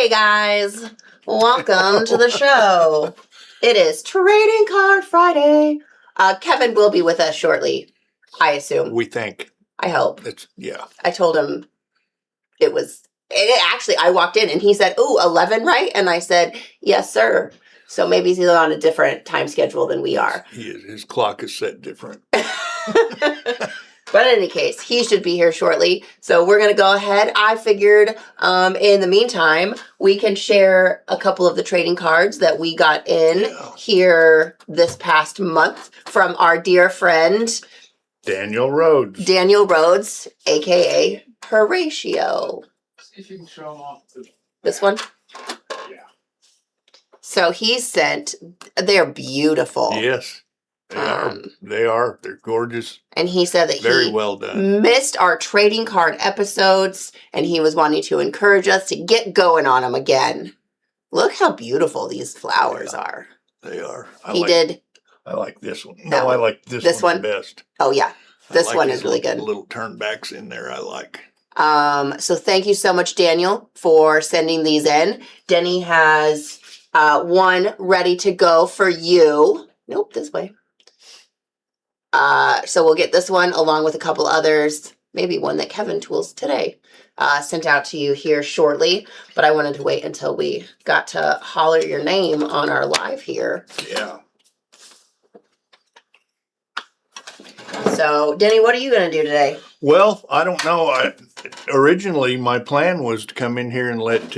Hey guys, welcome to the show. It is Trading Card Friday. Kevin will be with us shortly, I assume. We think. I hope. Yeah. I told him actually, I walked in and he said, "Ooh, 11, right?" And I said, "Yes, sir." So maybe he's on a different time schedule than we are. He is. His clock is set different. But in any case, he should be here shortly. So we're going to go ahead. I figured in the meantime, we can share a couple of the trading cards that we got in here this past month from our dear friend, Daniel Rhodes. Daniel Rhodes, a.k.a. Horatio. See if you can show them off. This one? Yeah. So he sent, they're beautiful. Yes. They are. They're gorgeous. And he said that Very well done. Missed our trading card episodes, and he was wanting to encourage us to get going on them again. Look how beautiful these flowers are. They are. I like this one. I like this one the best. Oh, yeah. This one is really good. Little turnbacks in there I like. So thank you so much, Daniel, for sending these in. Denny has one ready to go for you. Nope, this way. So we'll get this one along with a couple others, maybe one that Kevin tools today, sent out to you here shortly. But I wanted to wait until we got to holler your name on our live here. Yeah. So, Denny, what are you going to do today? Well, I don't know. Originally, my plan was to come in here and let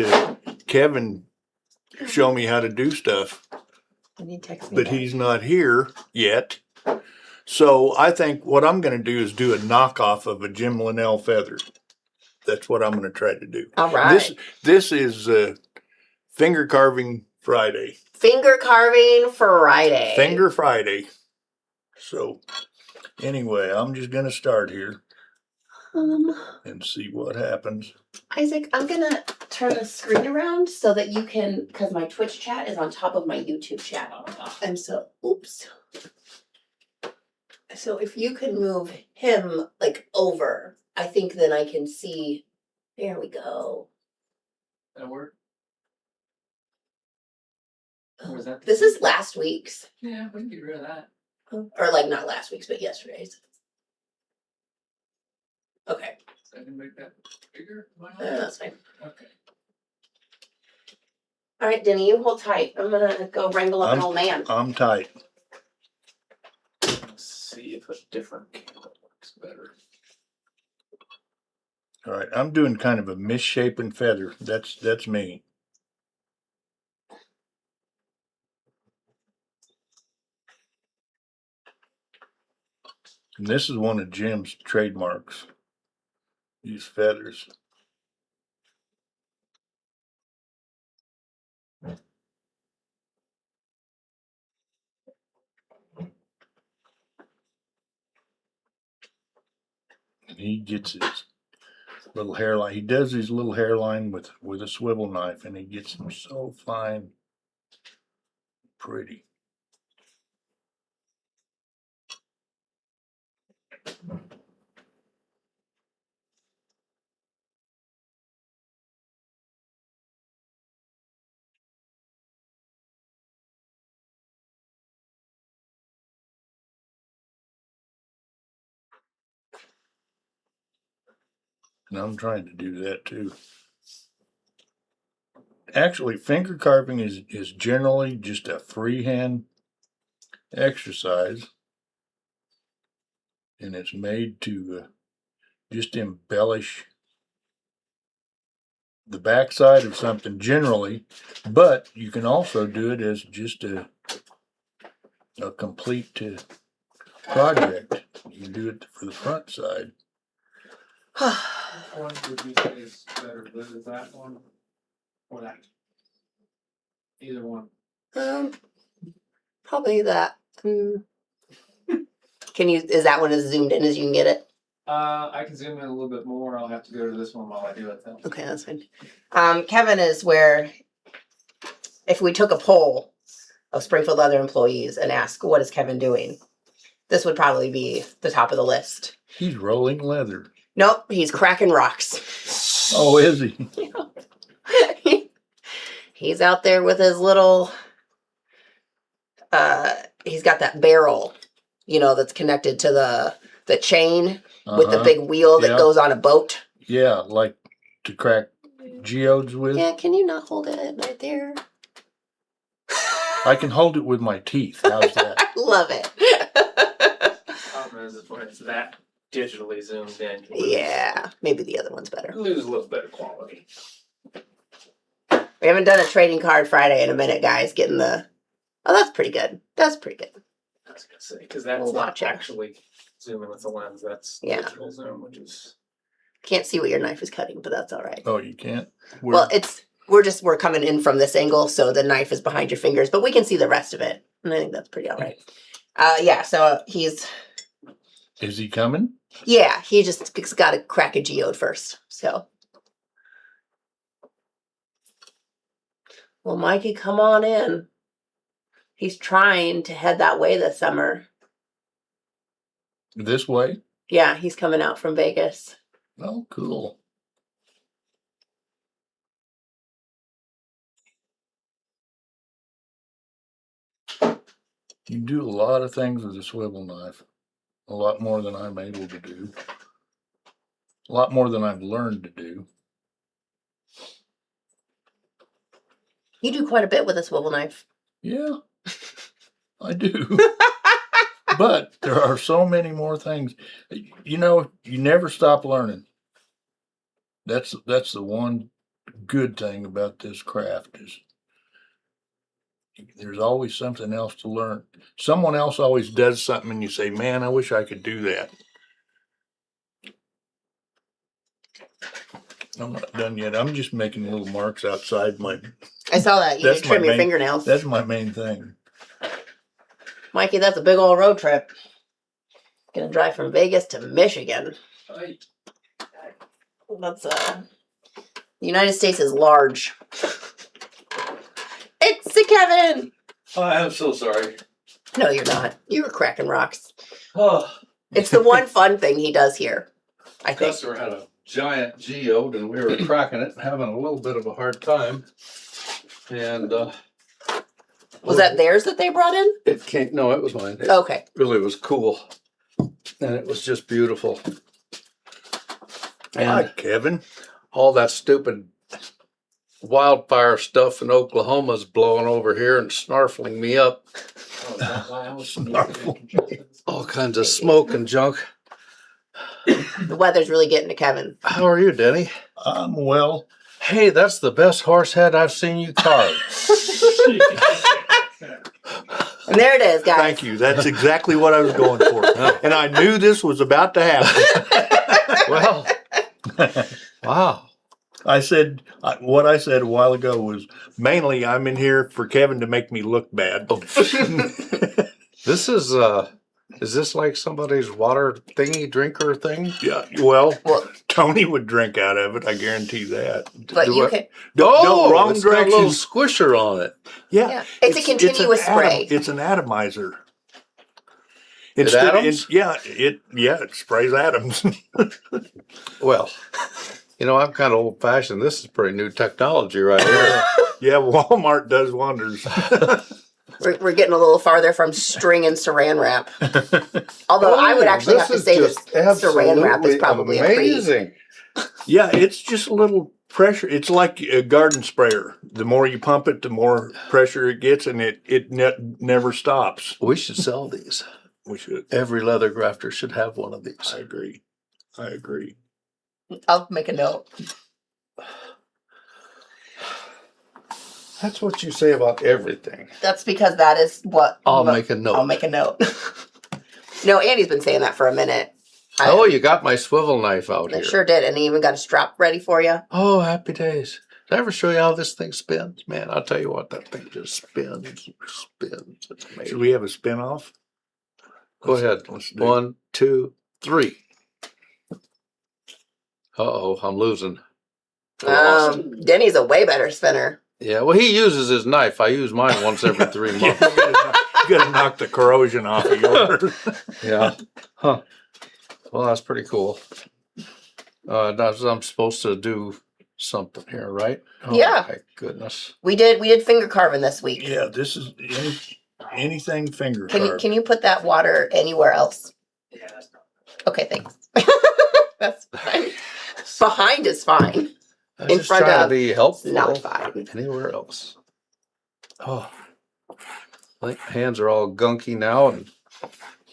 Kevin show me how to do stuff. But he's not here yet. So I think what I'm going to do is do a knockoff of a Jim Linnell feather. That's what I'm going to try to do. All right. This is Finger Carving Friday. Finger Carving Friday. Finger Friday. So anyway, I'm just going to start here and see what happens. Isaac, I'm going to turn the screen around so that you can, because my Twitch chat is on top of my YouTube chat. And so, oops. So if you can move him like over, I think then I can see. There we go. That work? Or was that This is last week's. Yeah, we can get rid of that. Or like not last week's, but yesterday's. Okay. So I can make that bigger? That's fine. Okay. All right, Denny, you hold tight. I'm going to go wrangle up an old man. I'm tight. Let's see if a different candle works better. All right, I'm doing kind of a misshapen feather. That's me. And this is one of Jim's trademarks. These feathers. And he gets his little hairline. He does his little hairline with a swivel knife, and he gets them so fine, pretty. And I'm trying to do that too. Actually, finger carving is generally just a freehand exercise. And it's made to just embellish the backside of something generally. But you can also do it as just a complete project. You can do it for the front side. Which one would you say is better? Is that one or that? Either one. Probably that. Is that one as zoomed in as you can get it? I can zoom in a little bit more. I'll have to go to this one while I do it though. Okay, that's fine. Kevin is where, if we took a poll of Springfield Leather employees and asked, what is Kevin doing? This would probably be the top of the list. He's rolling leather. Nope, he's cracking rocks. Oh, is he? He's out there with his little, he's got that barrel, that's connected to the chain with the big wheel that goes on a boat. Yeah, like to crack geodes with. Yeah, can you not hold it right there? I can hold it with my teeth. How's that? I love it. Problem is when it's that digitally zoomed in, Yeah, maybe the other one's better. you lose a little bit of quality. We haven't done a trading card Friday in a minute, guys. Oh, that's pretty good. That's pretty good. I was gonna say because that's We'll not watch it. actually zooming with the lens. That's Yeah. digital zoom, which is Can't see what your knife is cutting, but that's all right. Oh, you can't? Well, we're coming in from this angle, so the knife is behind your fingers, but we can see the rest of it, and I think that's pretty all right. Yeah. So Is he coming? he just got to crack a geode first. So, well, Mikey, come on in. He's trying to head that way this summer. This way? Yeah, he's coming out from Vegas. Oh, cool. You do a lot of things with a swivel knife. A lot more than I'm able to do. A lot more than I've learned to do. You do quite a bit with a swivel knife. Yeah, I do. But there are so many more things. You never stop learning. That's the one good thing about this craft is there's always something else to learn. Someone else always does something and you say, man, I wish I could do that. I'm not done yet. I'm just making little marks outside my... I saw that. You That's did trim my your main- fingernails. That's my main thing. Mikey, that's a big old road trip. Gonna drive from Vegas to Michigan. right. That's the United States is large. It's a Kevin. I am so sorry. No, you're not. You were cracking rocks. Oh, It's the one fun thing he does here, I think. customer had a giant geode and we were cracking it and having a little bit of a hard time. And Was that theirs that they brought in? it came, no, it was mine. It Okay. really was cool. And it was just beautiful. Hi, And Kevin. all that stupid wildfire stuff in Oklahoma's blowing over here and snarfling me up. Oh, is that why I was Snarfle. All kinds of smoke and junk. The weather's really getting to Kevin. How are you, Denny? Well, Hey, that's the best horse head I've seen you carve. And there it is, guys. thank you. That's exactly what I was going for. And I knew this was about to happen. Well, wow. What I said a while ago was mainly I'm in here for Kevin to make me look bad. This is this like somebody's water thingy drinker thing? Yeah, well, Well, Tony would drink out of it. I guarantee that. but Do you I- can. No, wrong it's got a little direction. squisher on it. Yeah. It's a continuous spray. It's an atomizer. It atoms? It sprays atoms. Well, I'm kind of old fashioned. This is pretty new technology right here. Yeah, Walmart does wonders. We're getting a little farther from string and saran wrap. Although I would actually have to say that saran wrap is probably amazing. Yeah, it's just a little pressure. It's like a garden sprayer. The more you pump it, the more pressure it gets, and it never stops. We should sell these. We should. Every leather grafter should have one of these. I agree. I'll make a note. That's what you say about everything. That's because that is what I'll make a note. I'll make a note. No, Andy's been saying that for a minute. Oh, you got my swivel knife out I here. sure did, and he even got a strap ready for you. Oh, happy days. Did I ever show you how this thing spins? Man, I'll tell you what, that thing just spins. It's amazing. Should we have a spin-off? Go ahead. Let's do it. 1, 2, 3. Uh-oh, I'm losing. I lost. Denny's a way better spinner. Yeah, well, he uses his knife. I use mine once every 3 months. You gotta knock the corrosion off of yours. Yeah. Huh. Well, that's pretty cool. I'm supposed to do something here, right? Oh, Yeah. my goodness. We did finger carving this week. Yeah, this is anything finger Can carved. you put that water anywhere else? Yeah, that's not. Okay, thanks. That's fine. Behind is fine. I In just front try to of, be helpful. not fine. Anywhere else. Oh, I think my hands are all gunky now, and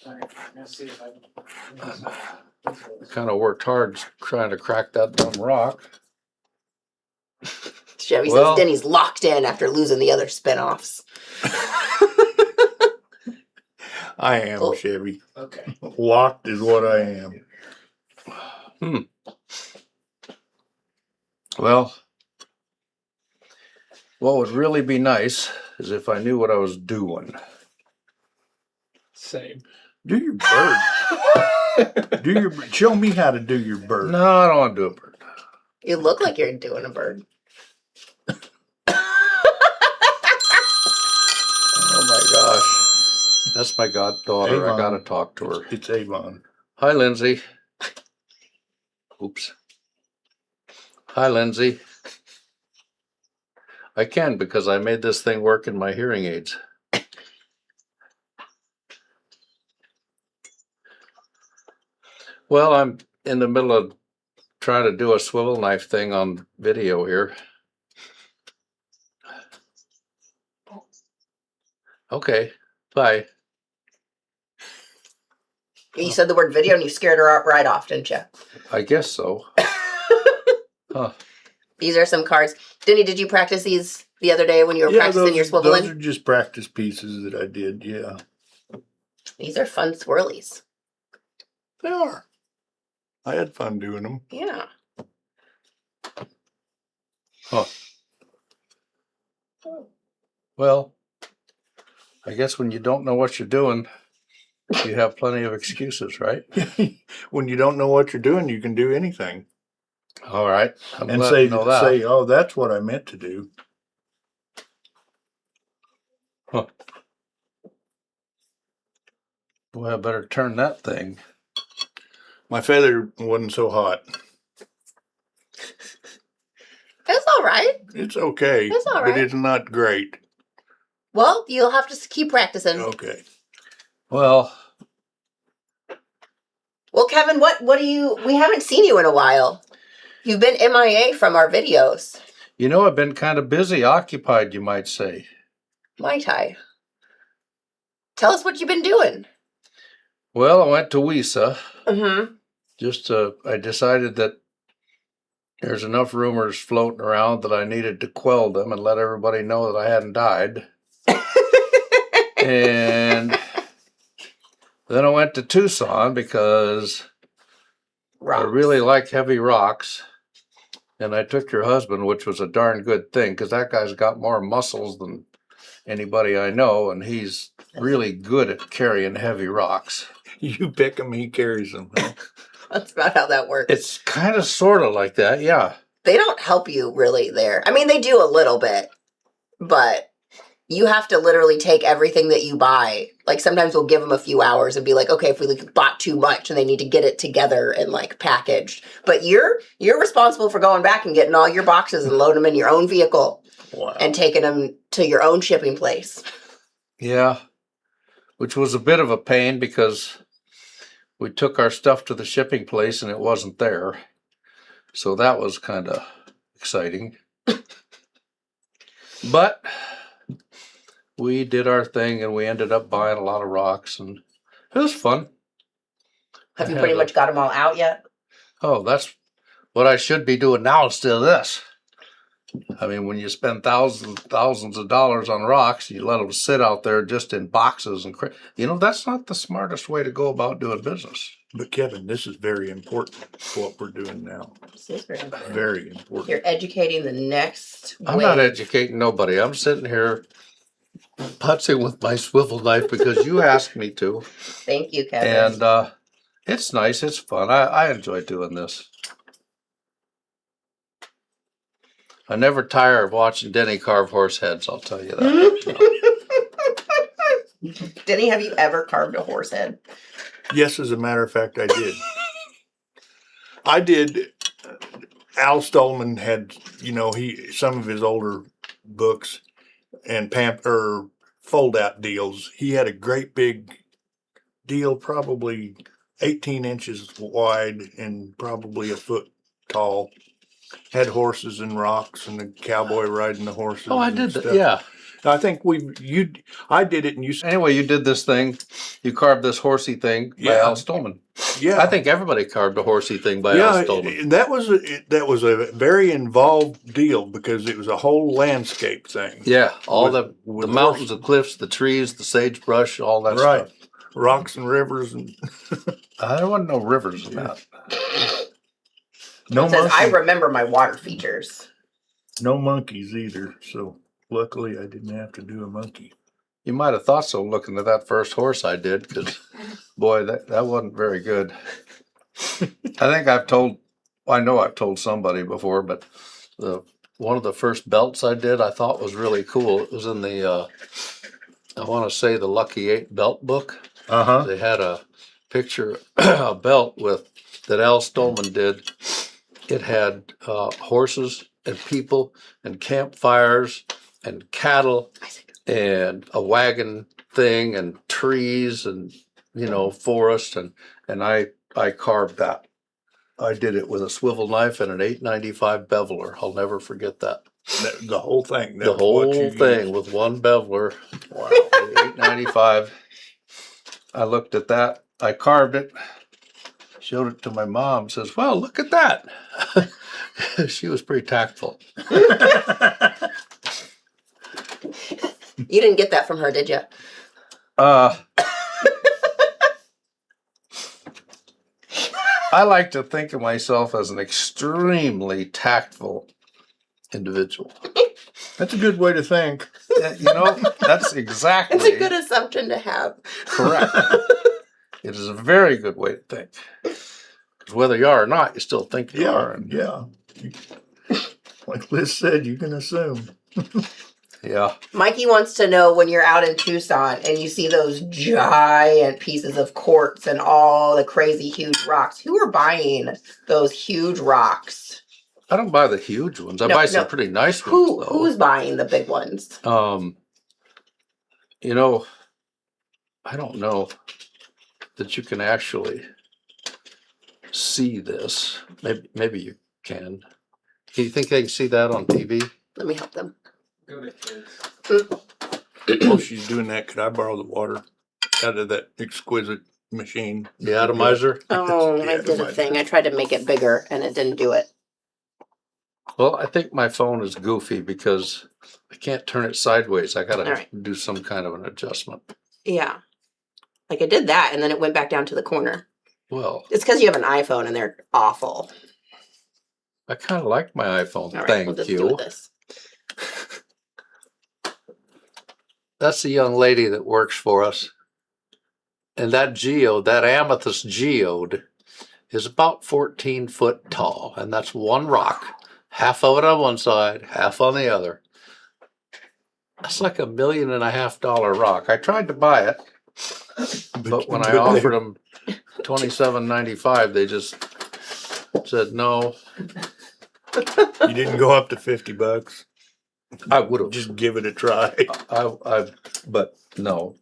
Alright, I'm gonna see if I can. I kind of worked hard trying to crack that dumb rock. Chevy Well- says Denny's locked in after losing the other spinoffs. I am, Oh. Chevy. Okay. Locked is what I am. Well, what would really be nice is if I knew what I was doing. Same. Do your bird. Show me how to do your bird. No, I don't want to do a bird. You look like you're doing a bird. Oh my gosh. That's my goddaughter. I Avon. gotta talk to her. It's Avon. Hi, Lindsay. Oops. Hi, Lindsay. I can because I made this thing work in my hearing aids. Well, I'm in the middle of trying to do a swivel knife thing on video here. Okay, bye. You said the word video and you scared her right off, didn't you? I guess so. Huh. These are some cards. Denny, did you practice these the other day when you were Yeah, practicing your those swiveling? are just practice pieces that I did. Yeah, These are fun swirlies. they are. I had fun doing them. Yeah. Huh. Well, I guess when you don't know what you're doing, you have plenty of excuses, right? When you don't know what you're doing, you can do anything All right. I'm and glad say, to know that. say, "Oh, that's what I meant to do." Boy, I better turn that thing. My feather wasn't so hot. It's all right. It's okay, It's all but right. it's not great. Well, you'll have to keep practicing. Okay. Well, Well, Kevin, we haven't seen you in a while. You've been MIA from our videos. you know, I've been kind of busy, occupied, you might say. Mai Tai. Tell us what you've been doing. Well, I went to WISA. Mm-hmm. I decided that there's enough rumors floating around that I needed to quell them and let everybody know that I hadn't died. And then I went to Tucson because I really like heavy rocks. And I took your husband, which was a darn good thing because that guy's got more muscles than anybody I know. And he's really good at carrying heavy rocks. You pick him, he carries them. Huh? That's about how that works. It's kind of sort of like that, yeah. They don't help you really there. I mean, they do a little bit, but you have to literally take everything that you buy. Like sometimes we'll give them a few hours and be like, okay, if we bought too much and they need to get it together and like packaged. But you're responsible for going back and getting all your boxes and loading them in your own vehicle Wow. and taking them to your own shipping place. Yeah, which was a bit of a pain because we took our stuff to the shipping place and it wasn't there. So that was kind of exciting. But we did our thing and we ended up buying a lot of rocks and it was fun. Have you I pretty had much got them all out yet? Oh, that's what I should be doing now instead of this. I mean, when you spend thousands of dollars on rocks, you let them sit out there just in boxes and that's not the smartest way to go about doing business. But Kevin, this is very important, what we're doing now. This is very important. Very important. You're educating the next I'm not wave. educating nobody. I'm sitting here putzing with my swivel knife because you asked me to. Thank you, Kevin. And it's nice. It's fun. I enjoy doing this. I never tire of watching Denny carve horse heads, I'll tell you that. Denny, have you ever carved a horse head? Yes, as a matter of fact, I did. I did Al Stolman had, some of his older books and fold out deals. He had a great big deal, probably 18 inches wide and probably a foot tall. Had horses and rocks and the cowboy riding the horses. Oh, I and did that. stuff. Yeah. I think I did it and you. Anyway, you did this thing. You carved this horsey thing by Yeah. Al Stolman. Yeah. I think everybody carved a horsey thing by Al Stolman. That was a very involved deal because it was a whole landscape thing. Yeah, all with the mountains, the cliffs, the trees, the sagebrush, all that Right. stuff. Rocks and rivers and There wasn't no rivers in that. no It says, I monkeys. remember my water features. No monkeys either. So luckily, I didn't have to do a monkey. You might have thought so looking at that first horse I did, because boy, that wasn't very good. I think I know I've told somebody before, but one of the first belts I did I thought was really cool. It was in the I want to say the Lucky 8 belt book. Uh-huh. They had a picture, a belt that Al Stolman did. It had horses and people and campfires and cattle and a wagon thing and trees and forest and I carved that. I did it with a swivel knife and an 895 beveler. I'll never forget that. The whole thing. The whole thing with one beveler. Wow. 895. I looked at that. I carved it. Showed it to my mom. Says, "Well, look at that." She was pretty tactful. You didn't get that from her, did you? I like to think of myself as an extremely tactful individual. That's a good way to think. That's exactly It's a good assumption to have. correct. It is a very good way to think. Because whether you are or not, you still think you are. And, Yeah. Like Liz said, you can assume. yeah. Mikey wants to know when you're out in Tucson and you see those giant pieces of quartz and all the crazy huge rocks. Who are buying those huge rocks? I don't buy the huge ones. I buy some pretty nice ones, though. Who's buying the big ones? I don't know that you can actually see this. Maybe you can. Do you think they can see that on TV? Let me help them. Go to kids. While she's doing that, could I borrow the water out of that exquisite machine? The atomizer? Oh, I Yeah, did a my- thing. I tried to make it bigger and it didn't do it. Well, I think my phone is goofy because I can't turn it sideways. I gotta All right. do some kind of an adjustment. Yeah. Like I did that and then it went back down to the corner. Well, It's because you have an iPhone and they're awful. I kind of like my iPhone. All right, Thank we'll just you. do with this. That's the young lady that works for us. And that amethyst geode is about 14 foot tall. And that's one rock. Half of it on one side, half on the other. That's like $1.5 million rock. I tried to buy it, but when I offered them $27.95, they just said no. You didn't go up to $50. I would have. Just give it a try. But no.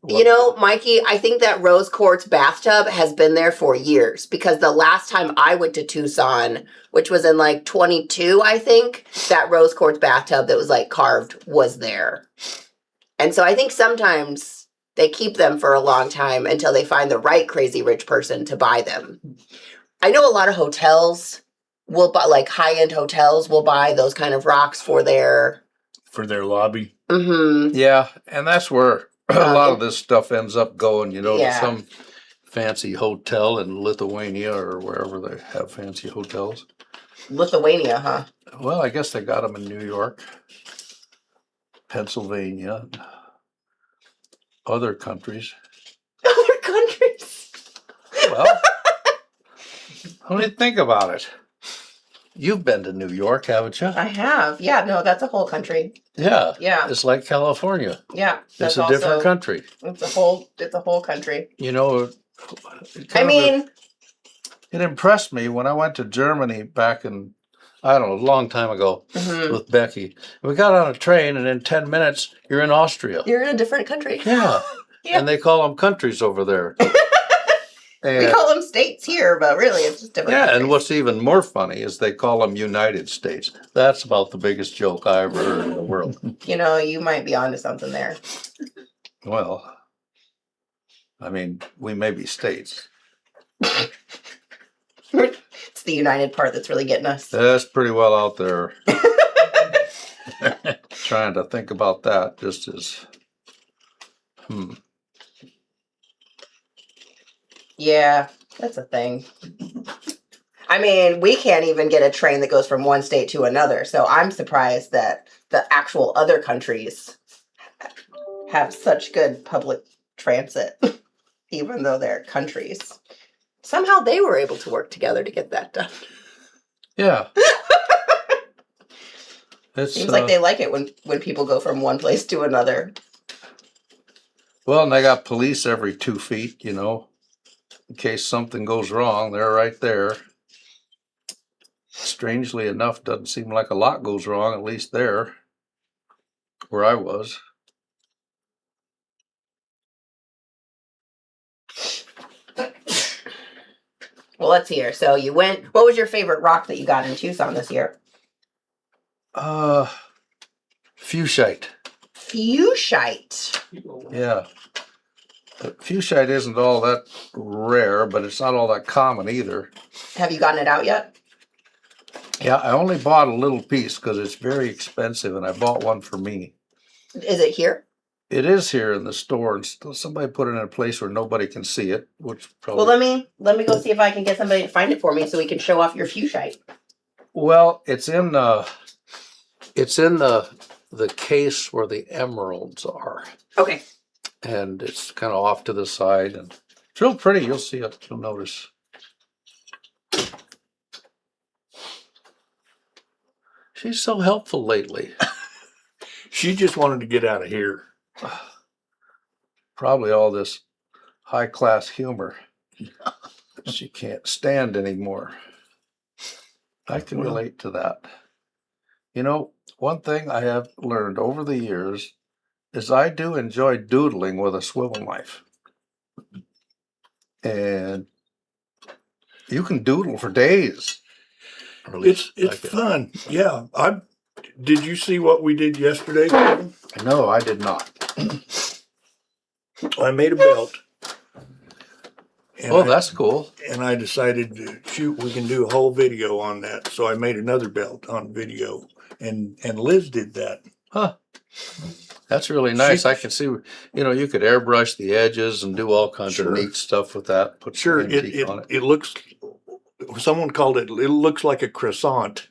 Mikey, I think that rose quartz bathtub has been there for years because the last time I went to Tucson, which was in like 22, I think, that rose quartz bathtub that was like carved was there. And so I think sometimes they keep them for a long time until they find the right crazy rich person to buy them. I know a lot of hotels will buy, like high-end hotels will buy those kind of rocks for their lobby. Mm-hmm. Yeah, and that's where a lot of this stuff ends up going, to Yeah. some fancy hotel in Lithuania or wherever they have fancy hotels. Lithuania, huh? Well, I guess they got them in New York, Pennsylvania, other countries. Other countries. Well, only think about it. You've been to New York, haven't you? I have. Yeah, no, that's a whole country. Yeah. Yeah. It's like California. Yeah. It's a different country. It's a whole country. It I mean, it impressed me when I went to Germany back in, I don't know, a long time ago Mhm. with Becky. We got on a train, and in 10 minutes, you're in Austria. You're in a different country. Yeah. Yeah. And they call them countries over there. We call them states here, but really it's just different Yeah, countries. and what's even more funny is they call them United States. That's about the biggest joke I ever heard in the world. You know, you might be onto something there. Well, I mean, we may be states. It's the united part that's really getting us. That's pretty well out there. Trying to think about that just as, Yeah, that's a thing. I mean, we can't even get a train that goes from one state to another. So I'm surprised that the actual other countries have such good public transit, even though they're countries. Somehow they were able to work together to get that done. yeah. It's, Seems like they like it when people go from one place to another. well, and they got police every 2 feet, you know, in case something goes wrong, they're right there. Strangely enough, doesn't seem like a lot goes wrong, at least there, where I was. Well, let's hear. So you went. What was your favorite rock that you got in Tucson this year? Fuchsite. Fuchsite. Yeah. Fuchsite isn't all that rare, but it's not all that common either. Have you gotten it out yet? Yeah, I only bought a little piece because it's very expensive, and I bought one for me. Is it here? It is here in the store, and somebody put it in a place where nobody can see it, which probably. Well, let me go see if I can get somebody to find it for me so we can show off your Fuchsite. Well, it's in the case where the emeralds are, Okay. and it's kind of off to the side, and it's real pretty. You'll see it. You'll notice. She's so helpful lately. She just wanted to get out of here. Probably all this high class humor she can't stand anymore. I can relate to that. You know, one thing I have learned over the years is I do enjoy doodling with a swivel knife. And you can doodle for days. Or at least It's I can. fun. Yeah. Did you see what we did yesterday? No, I did not. I made a belt. And Oh, that's cool. And I decided to shoot, we can do a whole video on that. So I made another belt on video. And Liz did that. Huh. That's really nice. She- I can see, you know, you could airbrush the edges and do all kinds Sure. of neat stuff with that. Put Sure, some antique on it looks, someone called it looks like a croissant.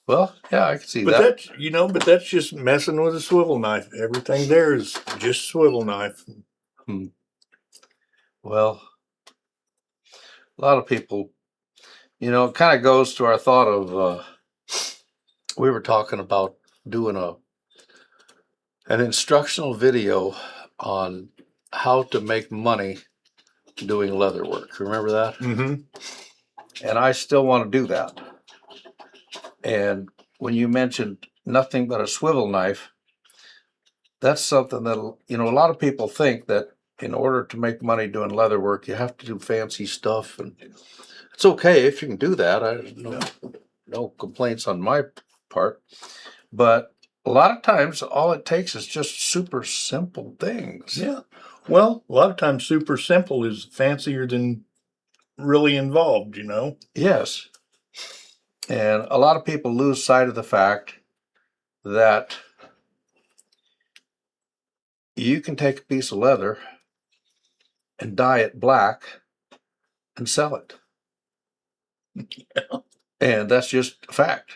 Well, yeah, I can see But that. but that's just messing with a swivel knife. Everything there is just swivel knife. Well, a lot of people, you know, it kind of goes to our thought of, we were talking about doing an instructional video on how to make money doing leather work. Remember that? Mm-hmm. And I still want to do that. And when you mentioned nothing but a swivel knife, that's something that, you know, a lot of people think that in order to make money doing leather work, you have to do fancy stuff. And it's okay if you can do that. No complaints on my part. But a lot of times, all it takes is just super simple things. Yeah. Well, a lot of times super simple is fancier than really involved, you know? Yes. And a lot of people lose sight of the fact that you can take a piece of leather and dye it black and sell it. Yeah. And that's just a fact.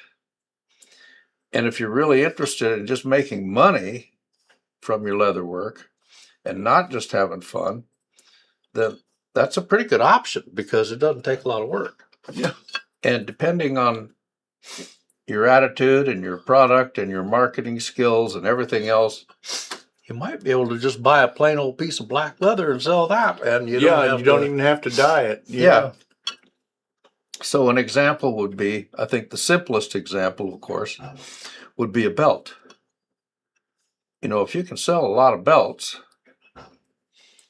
And if you're really interested in just making money from your leather work and not just having fun, then that's a pretty good option because it doesn't take a lot of work. Yeah. And depending on your attitude and your product and your marketing skills and everything else, you might be able to just buy a plain old piece of black leather and sell that. And you don't You don't even have to dye it. Yeah. So an example would be, I think the simplest example, of course, would be a belt. You know, if you can sell a lot of belts,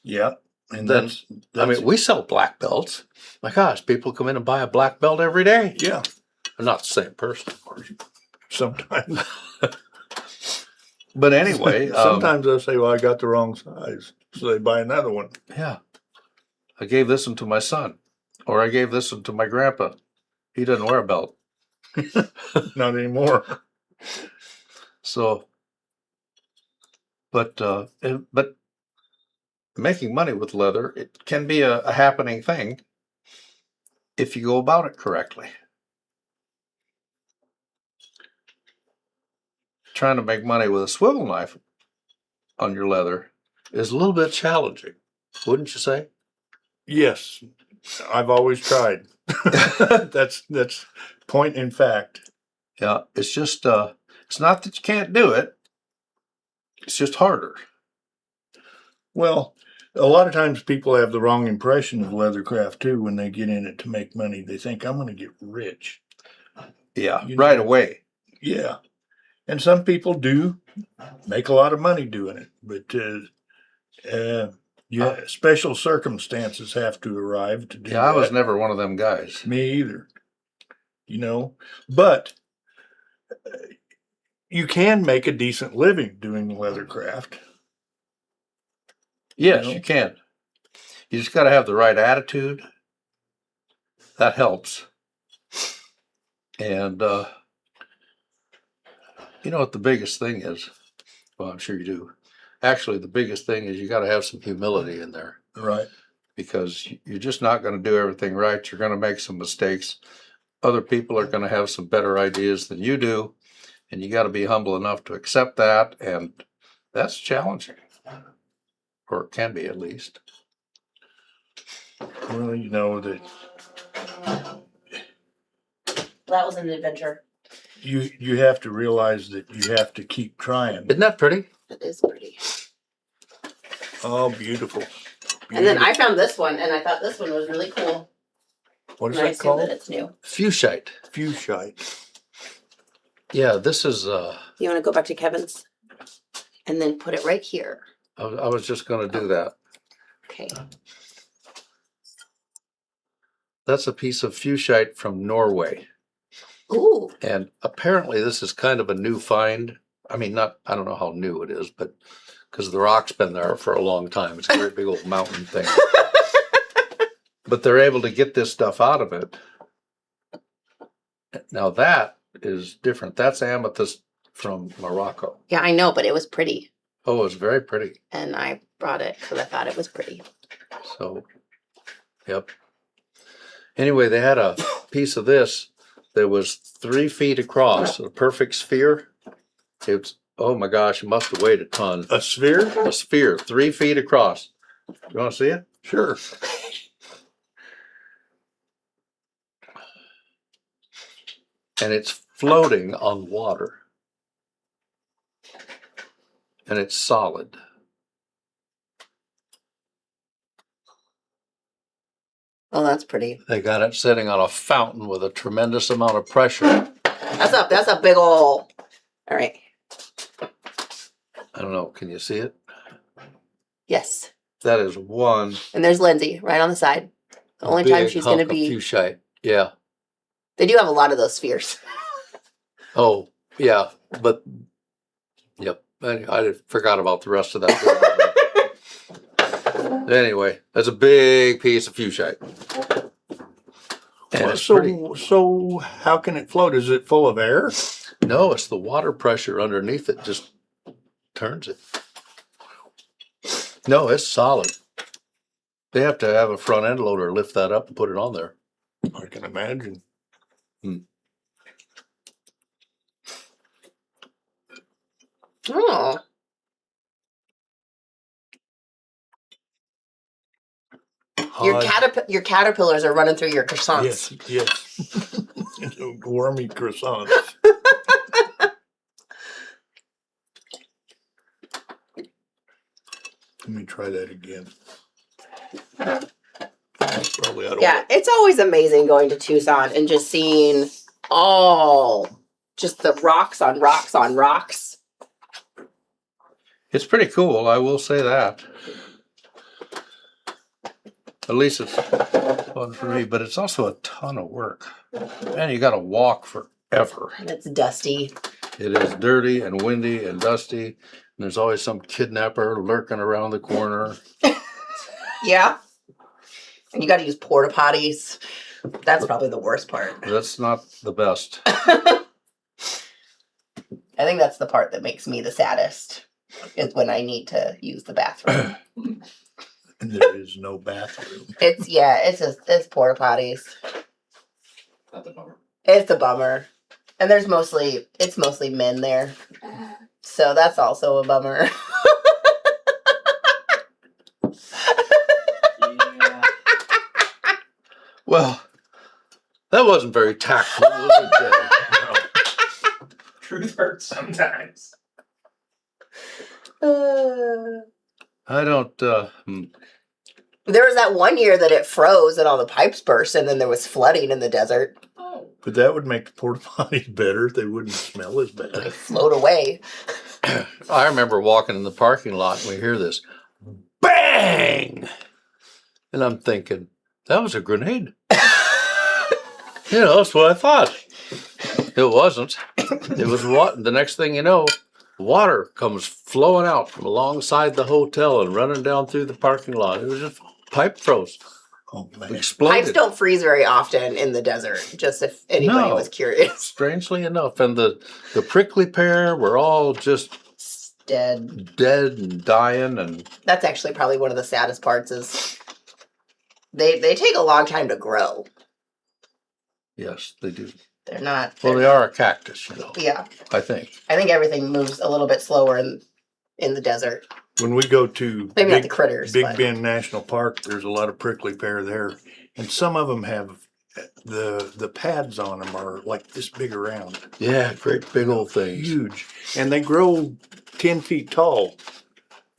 Yeah. And Then, that's I mean, we sell black belts. My gosh, people come in and buy a black belt every day. yeah, I'm not the same person, of course. sometimes. But anyway, Sometimes they'll say, well, I got the wrong size. So they buy another one. yeah, I gave this one to my son, or I gave this one to my grandpa. He doesn't wear a belt. Not anymore. So, but making money with leather, it can be a happening thing if you go about it correctly. Trying to make money with a swivel knife on your leather is a little bit challenging, wouldn't you say? Yes. I've always tried. That's point in fact. Yeah, it's just it's not that you can't do it. It's just harder. Well, a lot of times people have the wrong impression of leathercraft too when they get in it to make money. They think I'm going to get rich. Yeah, You right know. away. Yeah. And some people do make a lot of money doing it, but yeah, special circumstances have to arrive to do Yeah, I was that. never one of them guys. Me either. You know, but you can make a decent living doing leathercraft. Yes, You know? you can. You just got to have the right attitude. That helps. And you know what the biggest thing is? Well, I'm sure you do. Actually, the biggest thing is you got to have some humility in there, Right. because you're just not going to do everything right. You're going to make some mistakes. Other people are going to have some better ideas than you do, and you got to be humble enough to accept that. And that's challenging, or it can be at least. Well, you know that That was an adventure. you have to realize that you have to keep trying. Isn't that pretty? It is pretty. Oh, beautiful. And then I found this one, and I thought this one was really cool. What is And I that assume called? that it's new. Fuchsite. Fuchsite. Yeah, this is. You want to go back to Kevin's, and then put it right here. I was just going to do that. Okay. That's a piece of fuchsite from Norway. Ooh. And apparently this is kind of a new find. I mean, I don't know how new it is, but because the rock's been there for a long time. It's a great big old mountain thing. But they're able to get this stuff out of it. Now that is different. That's amethyst from Morocco. Yeah, I know, but it was pretty, Oh, it's very pretty. and I brought it because I thought it was pretty. So, yep. Anyway, they had a piece of this that was 3 feet across, a perfect sphere. It's, oh my gosh, it must have weighed a ton. A sphere? A sphere, 3 feet across. You want to see it? Sure. And it's floating on water. And it's solid. Oh, that's pretty. They got it sitting on a fountain with a tremendous amount of pressure. That's a big ol'. All right. I don't know, can you see it? Yes. That is one And there's Lindsay right on the side. The only time big she's going to hunk of be. fuchsite. Yeah. They do have a lot of those spheres. Oh, yeah, but yep. I forgot about the rest of that. Anyway, that's a big piece of fuchsite. And Well, it's pretty. so how can it float? Is it full of air? No, it's the water pressure underneath it just turns it. No, it's solid. They have to have a front end loader lift that up and put it on there. I can imagine. Oh. Your caterpillars are running through your croissants. Yes. Wormy croissants. Let me try that again. probably ought to. Yeah, it's always amazing going to Tucson and just seeing just the rocks on rocks on rocks. It's pretty cool, I will say that. At least it's fun for me, but it's also a ton of work. And you gotta walk forever. And it's dusty. It is dirty and windy and dusty, and there's always some kidnapper lurking around the corner. Yeah. And you got to use porta potties. That's probably the worst part. That's not the best. I think that's the part that makes me the saddest. Is when I need to use the bathroom. And there is no bathroom. It's porta potties. That's a bummer. It's a bummer. And it's mostly men there. So that's also a bummer. Yeah. Well, that wasn't very tactful, was it, Jay? Truth hurts sometimes. I don't, There was that one year that it froze and all the pipes burst and then there was flooding in the desert. Oh. But that would make the porta potties better. They wouldn't smell as They bad. float away. I remember walking in the parking lot and we hear this bang! And I'm thinking, that was a grenade. That's what I thought. It wasn't. It was what? The next thing you know, water comes flowing out from alongside the hotel and running down through the parking lot. It was just pipe froze. Oh man. Pipes Exploded. don't freeze very often in the desert, just if anybody No. was curious. Strangely enough. And the prickly pear were all just Dead. dead and dying, and That's actually probably one of the saddest parts is they take a long time to grow. yes, they do. They're not. Well, they are a cactus, Yeah. I think. I think everything moves a little bit slower in the desert. When we go to Maybe not the critters, Big but- Bend National Park, there's a lot of prickly pear there, and some of them have the pads on them are like this big around, Yeah, great big old things. huge, and they grow 10 feet tall.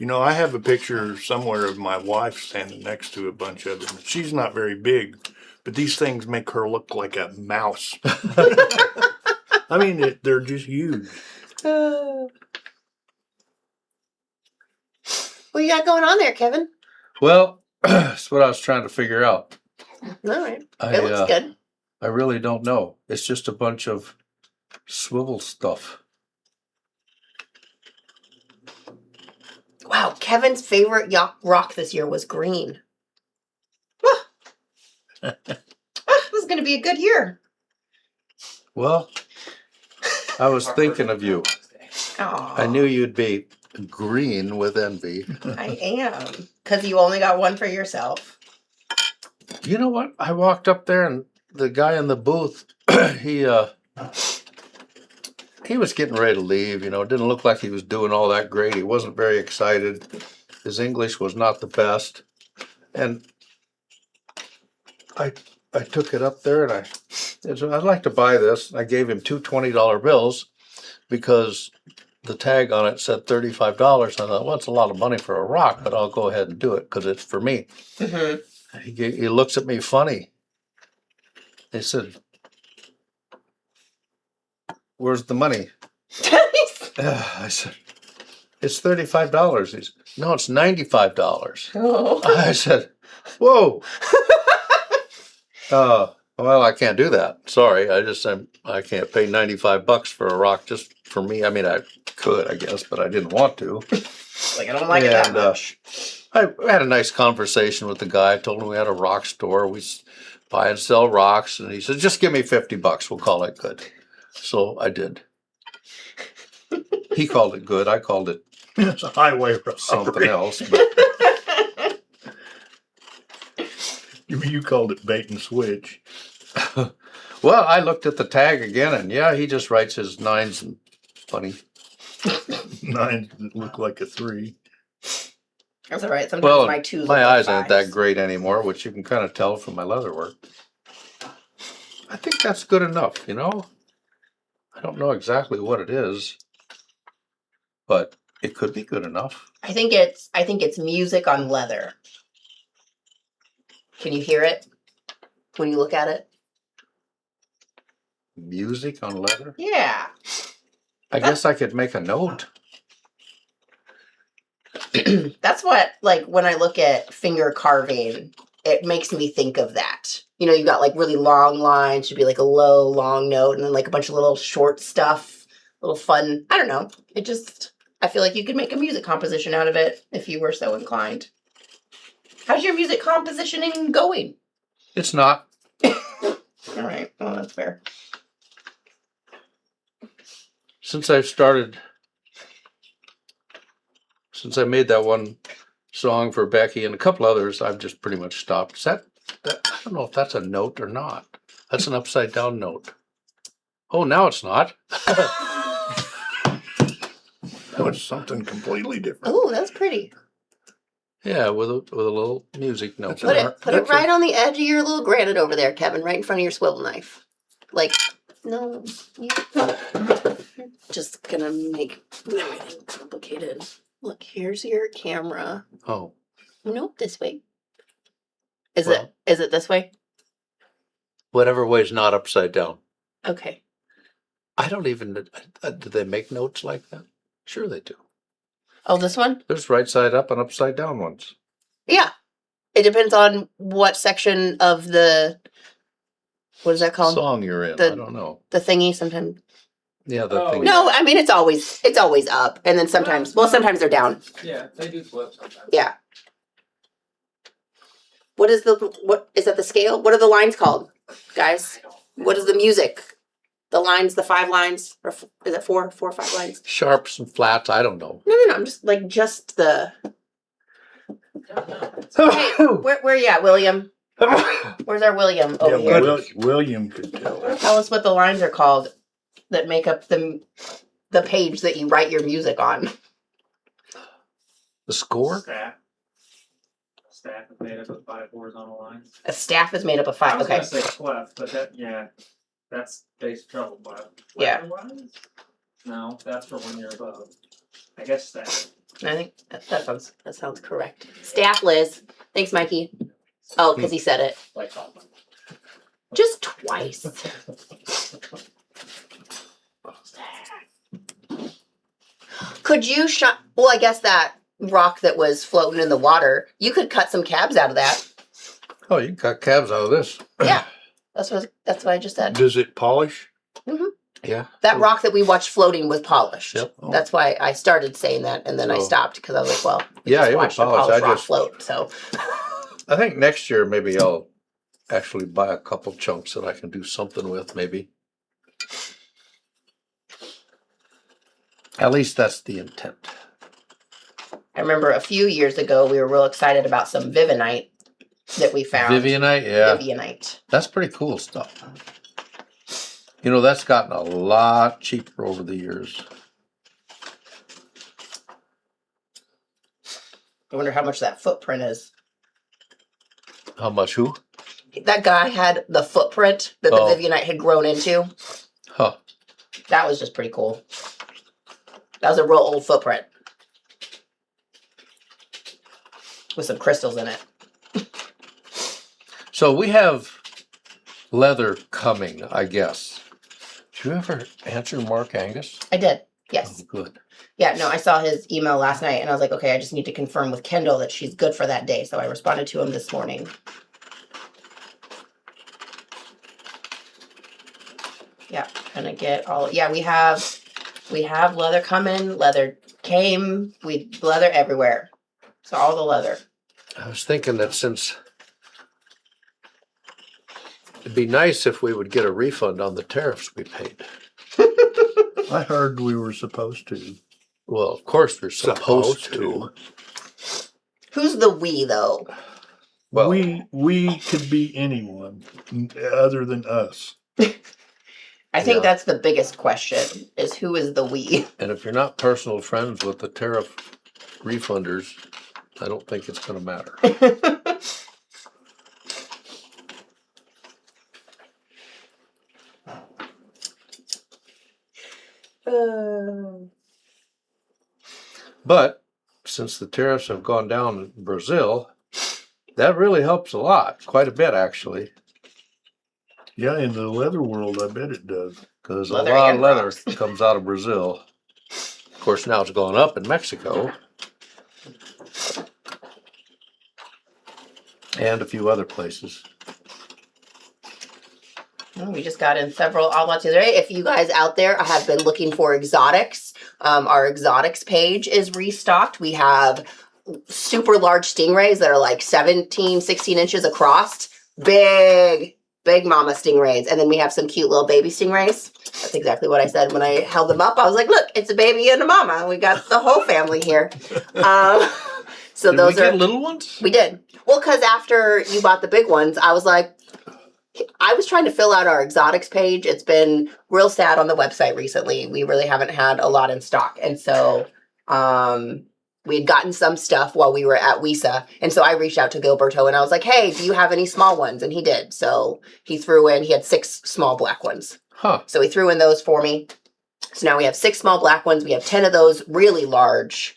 I have a picture somewhere of my wife standing next to a bunch of them. She's not very big, but these things make her look like a mouse. I mean, they're just huge. What you got going on there, Kevin? Well, that's what I was trying to figure out. All right. I, It looks good. I really don't know. It's just a bunch of swivel stuff. Wow, Kevin's favorite rock this year was green. This is going to be a good year. Well, I was thinking of you. Aw, I knew you'd be green with envy. I am. Because you only got one for yourself. You know what? I walked up there and the guy in the booth, he was getting ready to leave, It didn't look like he was doing all that great. He wasn't very excited. His English was not the best. And I took it up there and I said, I'd like to buy this. I gave him two $20 bills because the tag on it said $35. I thought, well, it's a lot of money for a rock, but I'll go ahead and do it because it's for me. Mm-hmm. He looks at me funny. He said, where's the money? I said, it's $35. He said, no, it's $95. Oh. I said, whoa. Well, I can't do that. Sorry. I can't pay $95 for a rock just for me. I mean, I could, I guess, but I didn't want to. Like, I don't like it that And, much. I had a nice conversation with the guy. I told him we had a rock store. We buy and sell rocks. And he said, just give me $50. We'll call it good. So I did. He called it good. I called it It's a highway something robbery. else. But You called it bait and switch. well, I looked at the tag again, and yeah, he just writes his nines and funny. 9 look like a 3. That's all right. Sometimes Well, my twos my look like eyes aren't that fives. great anymore, which you can kind of tell from my leather work. I think that's good enough, I don't know exactly what it is, but it could be good enough. I think it's music on leather. Can you hear it? when you look at it? Music on leather? Yeah. I guess I could make a note. That's what, like, when I look at finger carving, it makes me think of that. You know, you got like really long lines, should be like a low, long note, and then like a bunch of little short stuff, little fun. I don't know. It just, I feel like you could make a music composition out of it if you were so inclined. How's your music compositioning going? It's not. All right. Oh, that's fair. Since I made that one song for Becky and a couple others, I've just pretty much stopped. Is that I don't know if that's a note or not. That's an upside down note. Oh, now it's not. That was something completely different. Oh, that's pretty. Yeah, with a little music note. Put it right on the edge of your little granite over there, Kevin, right in front of your swivel knife. Like, no, you're just gonna make everything complicated. Look, here's your camera. Oh, Nope, this way. Is Well. it this way? whatever way's not upside down. Okay. I don't even. Do they make notes like that? Sure, they do. Oh, this one? There's right side up and upside down ones. Yeah. It depends on what section of the, what is that called? Song you're in. The- I don't know. The thingy sometimes. Yeah, the Oh, thing. No, I mean it's always up, and then sometimes sometimes they're down. Yeah, they do flip sometimes. Yeah. What is that the scale? What are the lines called, guys? What is the music? The lines, the 5 lines, or is it 4 or 5 lines? Sharps and flats. I don't know. No. I'm just like the. Hey, where you at, William? Where's our William over Yeah, here? William could tell. Tell us what the lines are called that make up the page that you write your music on. The score? Staff is made up of 5 horizontal lines. A staff is made up of I 5. was Okay. gonna say clef, but that's bass treble clef. Yeah. Letter-wise? No, that's for when you're above. I guess staff. I think that sounds correct. Staff, Liz. Thanks, Mikey. Oh, because he said it Like that. just twice. Could you shut? Well, I guess that rock that was floating in the water, you could cut some cabs out of that. Oh, you got cabs out of this. Yeah, that's what I just said. Does it polish? Yeah. That rock that we watched floating was polished. Yep. Oh. That's why I started saying that, and then I So- stopped because I was like, well, we Yeah, just it was watched a polished. polished I rock just- float. So I think next year maybe I'll actually buy a couple chunks that I can do something with, maybe. At least that's the intent. I remember a few years ago we were real excited about some Vivinite that we found. Vivianite, yeah. Vivianite. That's pretty cool stuff. You know, that's gotten a lot cheaper over the years. I wonder how much that footprint is. How much who? That guy had the footprint that the Oh. Vivianite had grown into. Huh. That was just pretty cool. That was a real old footprint. With some crystals in it. So we have leather coming, I guess. Did you ever answer Mark Angus? I did. Yes. Oh, good. Yeah, no, I saw his email last night and I was like, okay, I just need to confirm with Kendall that she's good for that day. So I responded to him this morning. Yeah, gonna get all, yeah, we have leather coming, leather came, leather everywhere. So all the leather. I was thinking that since it'd be nice if we would get a refund on the tariffs we paid. I heard we were supposed to. Well, of course we're supposed to. Who's the we though? Well, We could be anyone other than us. I think Yeah. that's the biggest question is who is the we? and if you're not personal friends with the tariff refunders, I don't think it's going to matter. But since the tariffs have gone down in Brazil, that really helps a lot, quite a bit actually. Yeah, in the leather world, I bet it does. Because a Leather lot and of leather rocks. comes out of Brazil. Of course, now it's going up in Mexico. And a few other places. We just got in several outlets today. If you guys out there have been looking for exotics, our exotics page is restocked. We have super large stingrays that are like 17, 16 inches across. Big mama stingrays. And then we have some cute little baby stingrays. That's exactly what I said when I held them up. I was like, look, it's a baby and a mama. We got the whole family here. So Did those we are get little ones? we did. Well, because after you bought the big ones, I was like, I was trying to fill out our exotics page. It's been real sad on the website recently. We really haven't had a lot in stock. And so we had gotten some stuff while we were at WISA. And so I reached out to Gilberto and I was like, hey, do you have any small ones? And he did. So he threw in, he had 6 small black ones. Huh. So he threw in those for me. So now we have 6 small black ones. We have 10 of those really large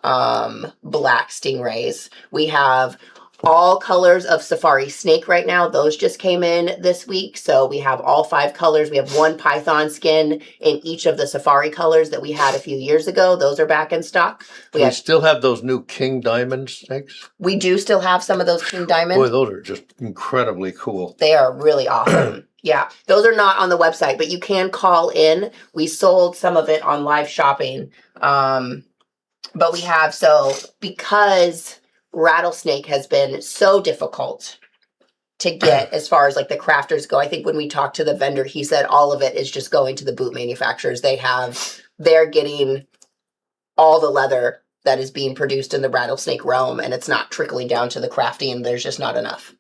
black stingrays. We have all colors of safari snake right now. Those just came in this week. So we have all 5 colors. We have 1 python skin in each of the safari colors that we had a few years ago. Those are back in stock. We still have those new king diamond snakes. We do still have some of those king diamond. Boy, those are just incredibly cool. They are really awesome. Yeah, those are not on the website, but you can call in. We sold some of it on live shopping. But we have, so because rattlesnake has been so difficult to get as far as like the crafters go, I think when we talked to the vendor, he said all of it is just going to the boot manufacturers. They're getting all the leather that is being produced in the rattlesnake realm, and it's not trickling down to the crafting. There's just not enough.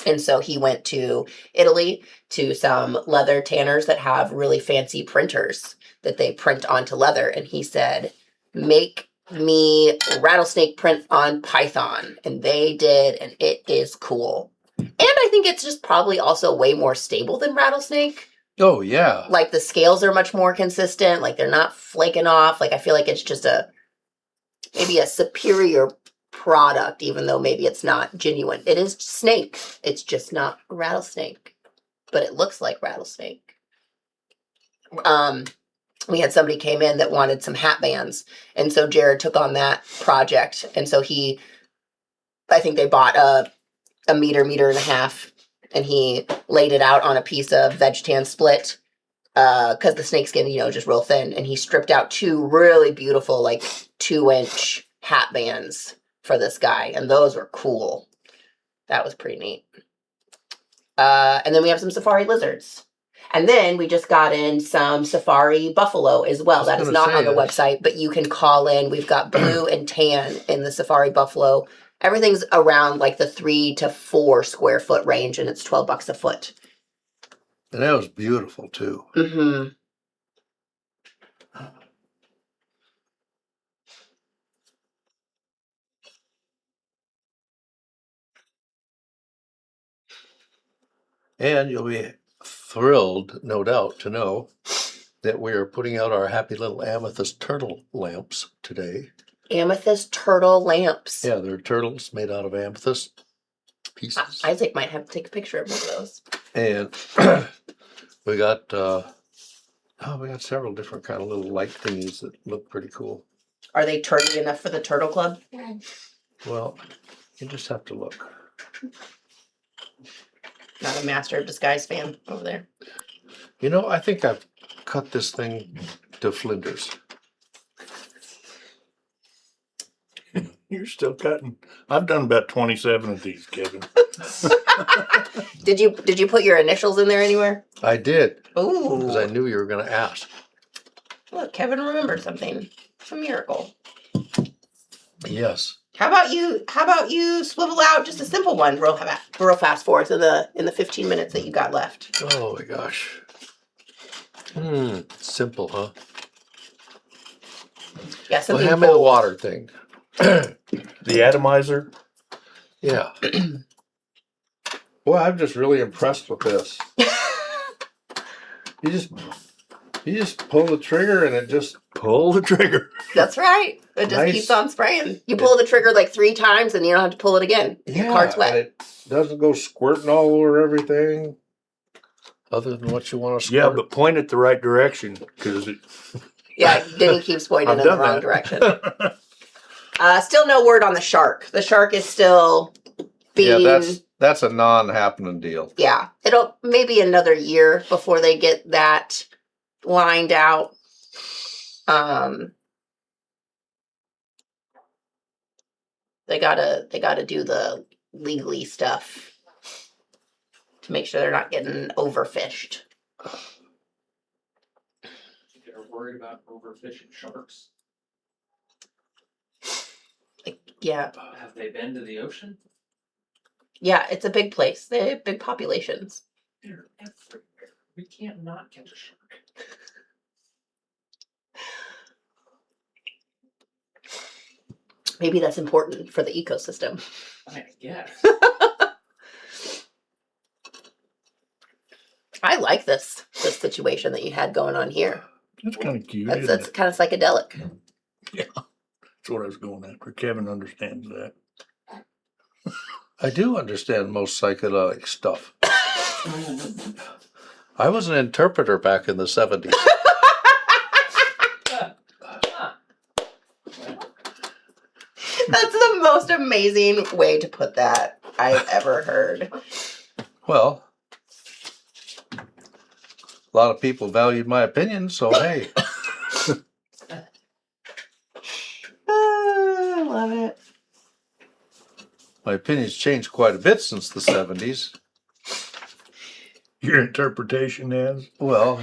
And so he went to Italy to some leather tanners that have really fancy printers that they print onto leather. And he said, make me rattlesnake print on python. And they did, and it is cool. And I think it's just probably also way more stable than rattlesnake. Oh, yeah. Like the scales are much more consistent. Like they're not flaking off. Like I feel like it's just maybe a superior product, even though maybe it's not genuine. It is snake. It's just not rattlesnake, but it looks like rattlesnake. We had somebody came in that wanted some hat bands, and so Jared took on that project. And so I think they bought a meter and a half, and he laid it out on a piece of veg tan split because the snakeskin, just real thin, and he stripped out 2 really beautiful, like 2-inch hat bands for this guy, and those were cool. That was pretty neat. And then we have some safari lizards. And then we just got in some safari buffalo as well. That is not on the website, but you can call in. We've got blue and tan in the safari buffalo. Everything's around like the 3 to 4 square foot range, and it's $12 a foot. And that was beautiful too. Mm-hmm. And you'll be thrilled, no doubt, to know that we are putting out our happy little amethyst turtle lamps today. Amethyst turtle lamps. Yeah, they're turtles made out of amethyst pieces. Isaac might have to take a picture of one of those. And we got several different kind of little light thingies that look pretty cool. Are they turdy enough for the Turtle Club? Well, you just have to look. Not a Master of Disguise fan over there. I think I've cut this thing to flinders. You're still cutting. I've done about 27 of these, Kevin. Did you put your initials in there anywhere? I did, Ooh. because I knew you were going to ask. Look, Kevin remembered something. It's a miracle. Yes. How about you swivel out just a simple one real fast for us in the 15 minutes that you got left. Oh my gosh. Simple, huh? Yeah, Well, something hand me the bold. water thing. The atomizer. Yeah. Boy, I'm just really impressed with this. You just pull the trigger and it just Pull the trigger. That's right. It just Nice. keeps on spraying. You pull the trigger like 3 times and you don't have to pull it again. Your card's wet. and it doesn't go squirting all over everything. Other than what you want to Yeah, squirt? but point it the right direction, because Yeah, Denny keeps pointing I've in the done wrong that. direction. Still no word on the shark. The shark is still being. Yeah, that's a non-happening deal. Yeah, it'll maybe another year before they get that lined out. They gotta do the legally stuff to make sure they're not getting overfished. They're worried about overfishing sharks. Yeah, Have they been to the ocean? yeah, it's a big place. They have big populations. They're everywhere. We can't not catch a shark. Maybe that's important for the ecosystem. I mean, I guess. I like this situation that you had going on here. That's kind of cute. That's isn't that's it? kind of psychedelic. Yeah, that's what I was going after. Kevin understands that. I do understand most psychedelic stuff. I was an interpreter back in the 70s. That's the most amazing way to put that I've ever heard. Well, a lot of people valued my opinion, so hey. I love it. My opinion's changed quite a bit since the 70s. Your interpretation is? Well,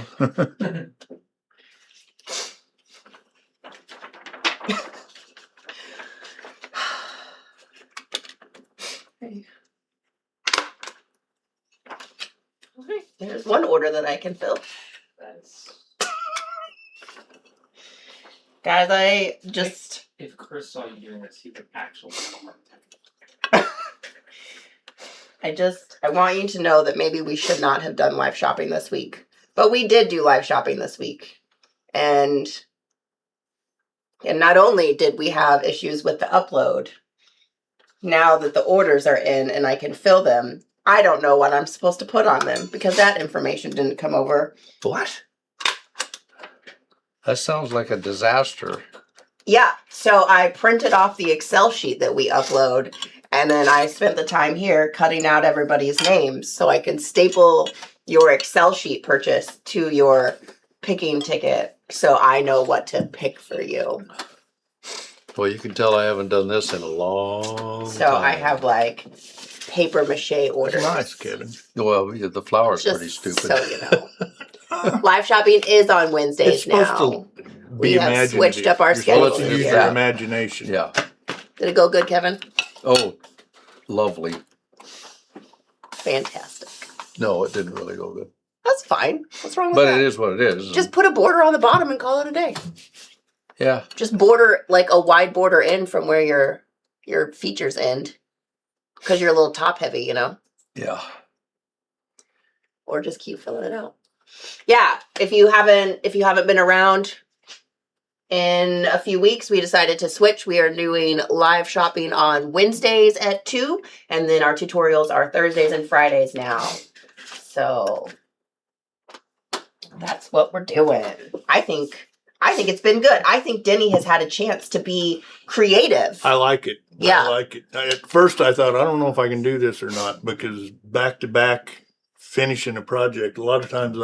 Okay, there's one order that I can fill. That's Guys, I just if Chris saw you doing this, he would actually have a heart attack. I want you to know that maybe we should not have done live shopping this week. But we did do live shopping this week. And not only did we have issues with the upload, now that the orders are in and I can fill them, I don't know what I'm supposed to put on them because that information didn't come over. what? That sounds like a disaster. Yeah, so I printed off the Excel sheet that we upload, and then I spent the time here cutting out everybody's names so I can staple your Excel sheet purchase to your picking ticket so I know what to pick for you. Well, you can tell I haven't done this in a long So time. I have like paper mache orders. That's nice, Kevin. Well, yeah, the flower's Just pretty stupid. so you know. Live shopping is on Wednesdays It's supposed now. to We be have imaginative. switched up our You're supposed schedule. to use Yeah. your imagination. Yeah. Did it go good, Kevin? Oh, lovely. Fantastic. No, it didn't really go good. That's fine. What's wrong with But that? it is what it is. Just put a border on the bottom and call it a day. Yeah. Just border like a wide border in from where your features end, because you're a little top heavy, you know. Yeah. Or just keep filling it out. Yeah, if you haven't been around in a few weeks, we decided to switch. We are doing live shopping on Wednesdays at 2, and then our tutorials are Thursdays and Fridays now. So that's what we're doing. I think it's been good. I think Denny has had a chance to be creative. I like it. Yeah. I like it. At first I thought, I don't know if I can do this or not, because back to back finishing a project, a lot of times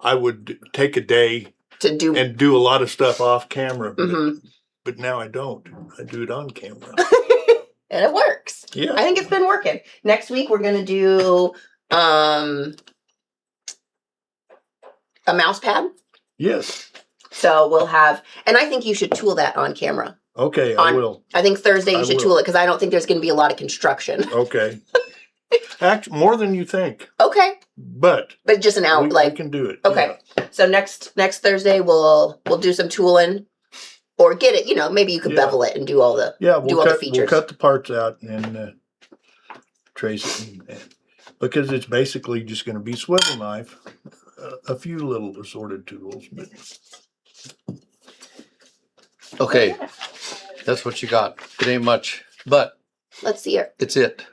I would take a day To do and do a lot of stuff off camera, Mhm. but now I don't. I do it on camera. and it works. Yeah. I think it's been working. Next week we're gonna do a mouse pad. Yes. So we'll have, and I think you should tool that on camera. Okay, I On- will. I think Thursday you I should will. tool it because I don't think there's going to be a lot of construction. Okay. Actually, more than you think, Okay, but but just an hour, we like can do it. okay. So next Thursday we'll do some tooling, or get it. You know, maybe you could Yeah. bevel it and do all the. Yeah, Do all the we'll features. cut the parts out and trace it, because it's basically just going to be swivel knife, a few little assorted tools, but Okay. That's what you got. It ain't much, but Let's see it. it's it.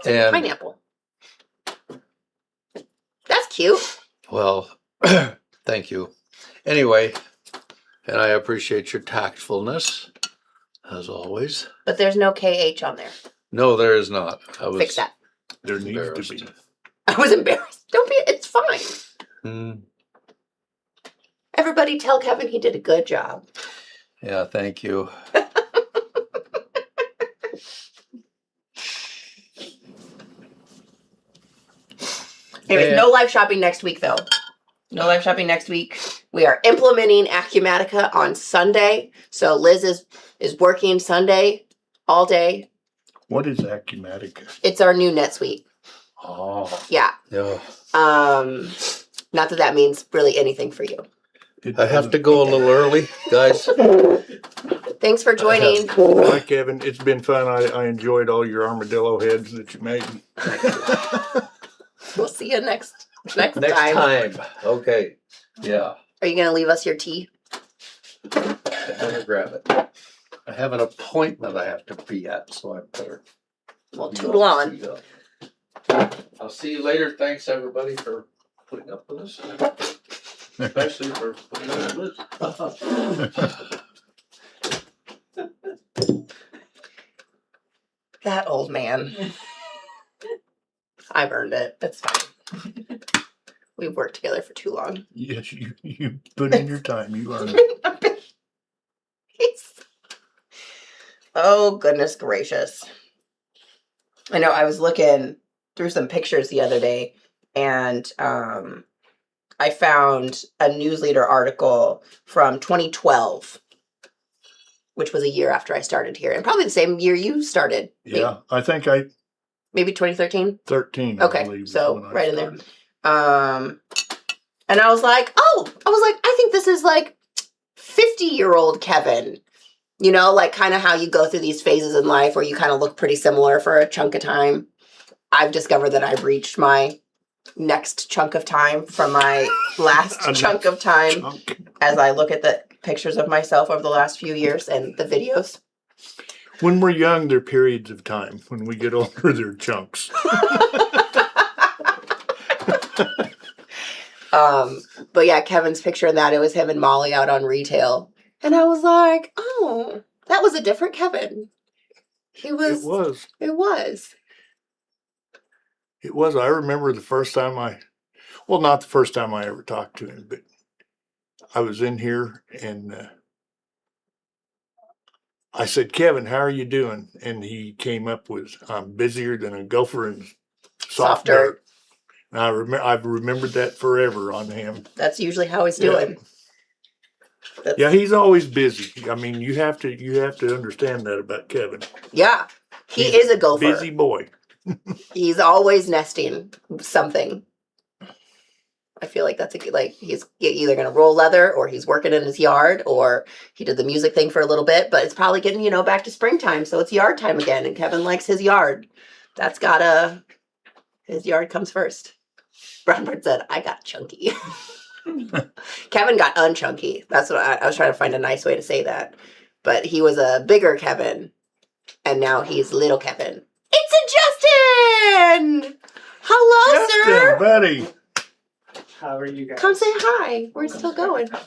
And Pineapple. That's cute. Well, thank you. Anyway, and I appreciate your tactfulness, as always. But there's no KH on there. No, there is not. I was Fix that. There needs to embarrassed. be. I was embarrassed. Don't be, it's fine. Hmm. Everybody tell Kevin he did a good job. Yeah, thank you. Anyways, Yeah. no live shopping next week, though. No live shopping next week. We are implementing Acumatica on Sunday. So Liz is working Sunday all day. What is Acumatica? It's our new NetSuite. Oh. Yeah. Yeah. Not that that means really anything for you. I have to go a little early, guys. Thanks for joining. Hi, Kevin. It's been fun. I enjoyed all your armadillo heads that you made. We'll see you next Next time. Okay. Yeah. Are you gonna leave us your tea? I better grab it. I have an appointment I have to be at, so I better. Well, toodle on. I'll see you later. Thanks, everybody, for putting up with us. Especially for putting up with us. That old man. I've earned it. That's fine. We've worked together for too long. Yes, you put in your time. You earned it. Oh, goodness gracious. I know I was looking through some pictures the other day, and I found a newsletter article from 2012, which was a year after I started here, and probably the same year you started. Yeah, I think Maybe 2013. 13. Okay, I believe, is so when I right in there. started. And I was like, I think this is like 50-year-old Kevin. You know, like kind of how you go through these phases in life where you kind of look pretty similar for a chunk of time. I've discovered that I've reached my next chunk of time from my last chunk of time as I look at the pictures of myself over the last few years and the videos. When we're young, they're periods of time. When we get older, they're chunks. But yeah, Kevin's picture in that, it was him and Molly out on retail. And I was like, oh, that was a different Kevin. It was. It was. It was. I remember the first time not the first time I ever talked to him, but I was in here and I said, Kevin, how are you doing? And he came up with, I'm busier than a gopher in soft dirt. And I've remembered that forever on him. That's usually how he's doing. Yeah, he's always busy. I mean, you have to understand that about Kevin. Yeah, he He's is a gopher. Busy boy. He's always nesting something. I feel like that's he's either going to roll leather or he's working in his yard or he did the music thing for a little bit, but it's probably getting, back to springtime. So it's yard time again. And Kevin likes his yard. His yard comes first. Brownbird said, I got chunky. Kevin got unchunky. That's what I was trying to find a nice way to say that. But he was a bigger Kevin and now he's little Kevin. It's a Justin! Hello, Justin, sir. buddy. How are you guys? Come say hi. We're still going. I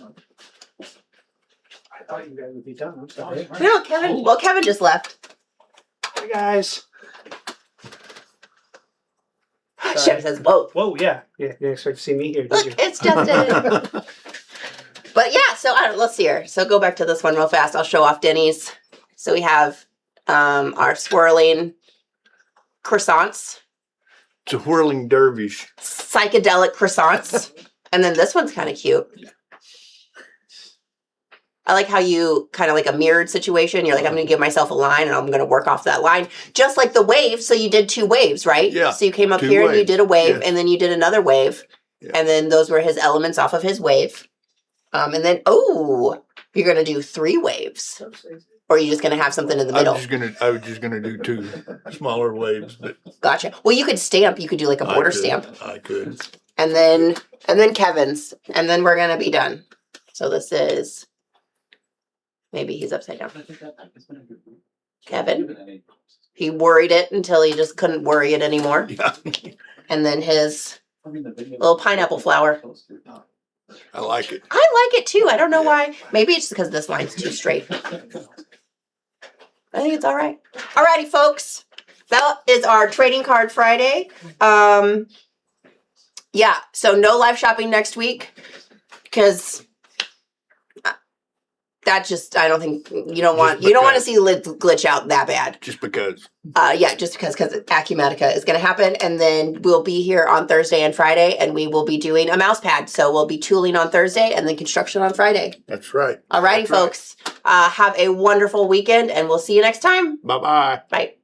thought you guys would be done. I'm sorry. No, Kevin. Well, Kevin just left. Hey guys. Chef says, "Whoa, Whoa, yeah. Yeah, you didn't expect to see me here, did look, you? it's Justin." But yeah, so let's see here. So go back to this one real fast. I'll show off Denny's. So we have our swirling croissants, It's a whirling dervish. psychedelic croissants, and then this one's kind of cute. I like how you kind of like a mirrored situation. You're like, I'm going to give myself a line and I'm going to work off that line. Just like the wave. So you did 2 waves, right? Yeah, So you came up 2 here and you waves, did a wave yes. and then you did another wave. Yeah. And then those were his elements off of his wave. And then, you're going to do 3 waves. Or are you just going to have something in the middle? I was just gonna do 2 smaller waves, but Gotcha. Well, you could stamp. You could do like a border stamp. I could. And then Kevin's. And then we're going to be done. So this is... Maybe he's upside down. Kevin. He worried it until he just couldn't worry it anymore. Yeah. And then his Little pineapple flower. I like it. I like it too. I don't know why. Maybe it's because this line's too straight. I think it's all right. Alrighty, folks. That is our trading card Friday. Yeah, so no live shopping next week because that just, I don't think you don't want to see lids glitch out that bad. Just because. Yeah, just because Acumatica is going to happen, and then we'll be here on Thursday and Friday, and we will be doing a mouse pad. So we'll be tooling on Thursday and then construction on Friday. That's right. Alrighty, folks. Have a wonderful weekend, and we'll see you next time. Bye-bye. Bye.